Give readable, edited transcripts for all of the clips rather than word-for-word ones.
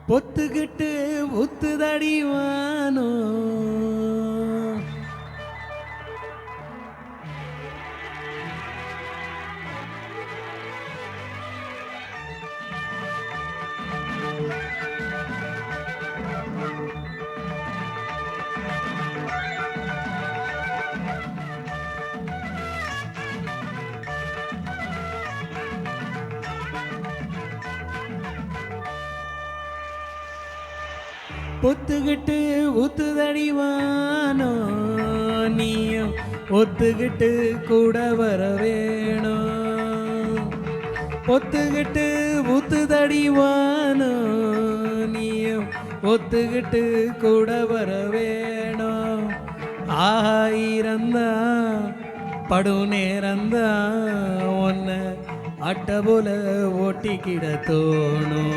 பொத்துக்கிட்டு ஊத்துதடிவானோ பொத்துக்கிட்டு ஊத்துதடிவானோ நீயும் ஒத்துக்கிட்டு கூட வர வேணும். பொத்துக்கிட்டு ஊத்துதடிவானோ நீயும் ஒத்துக்கிட்டு கூட வர வேணும். ஆயிரந்தா படும் நேரந்தான் ஒன்ன அட்ட போல ஓட்டிக்கிட தோணும்.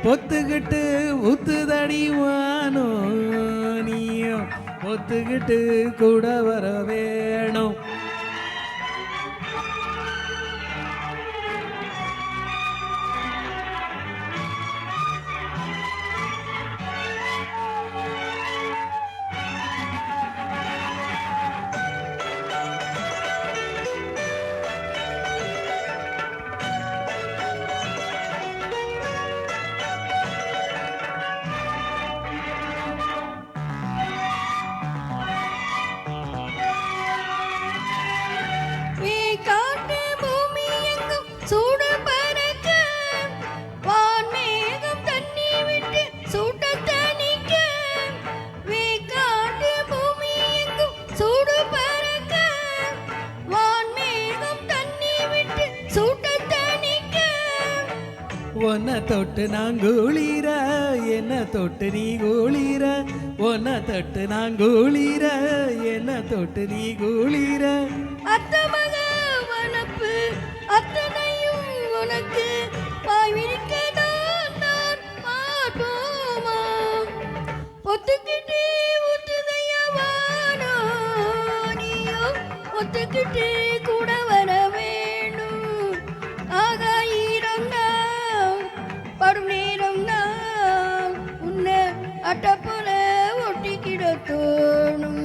பொத்துக்கிட்டு ஊத்துதடிவானோ நீயும் ஒத்துக்கிட்டு கூட வர வேணும். ஒன்ன தொட்டு நான் குளிர என்ன தொட்டு நீ குளிர. ஒன்ன தொட்டு நான் குளிர என்ன தொட்டு நீ குளிர. அத்தமக வனப்பு அத்தனையும் உனக்கு பாய்விரிக்கதான் நான் பார்ப்போமா. ஒத்துக்கிட்டு ஒத்துதையவானோ நீயோ ஒத்துக்கிட்டு கூட வர வேணும். ஆகாயிரம் படும் நேரம் நான் உன்னை அட்ட போல ஒட்டிக்கிட தோணும்.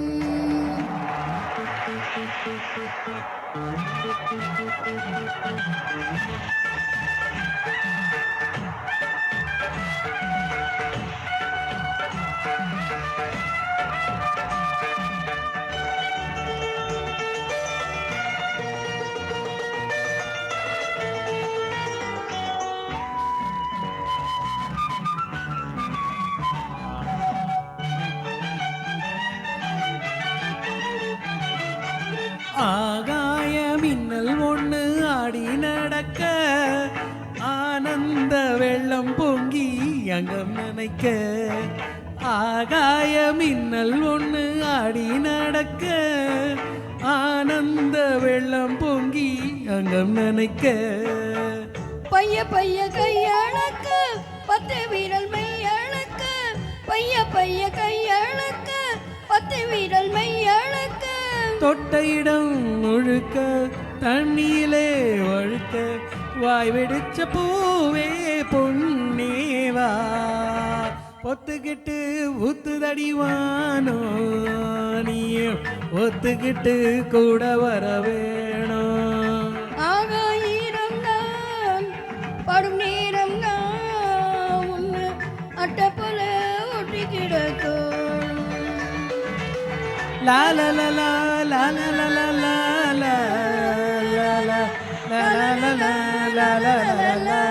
ஆகாய மின்னல் ஒண்ணு ஆடி நடக்க ஆனந்த வெள்ளம் பொங்கி அங்கம் நினைக்க. ஆகாய மின்னல் ஒண்ணு ஆடி நடக்க ஆனந்த வெள்ளம் பொங்கி அங்கம் நினைக்க. பைய பைய கையளக்க பத்து வீரல் மெய்யளக்க. பைய பைய கையளக்க பத்து வீரல் மெய்யளக்க. தொட்ட இடம் முழுக்க தண்ணியிலே வழுக்க வாய் வெடிச்ச பூவே பொன்னேவா. ஒத்துக்கிட்டு ஊத்துதடிவானோ நீயும் ஒத்துக்கிட்டு கூட வர வேணும். ஆகாயிரம் தான் படும் நேரம் நான் உன்னை அட்ட போல ஒட்டிக்கிட தோணும். லா லா லா லா லா லா லா லா லா லா லா லா லா லா லா லா லா.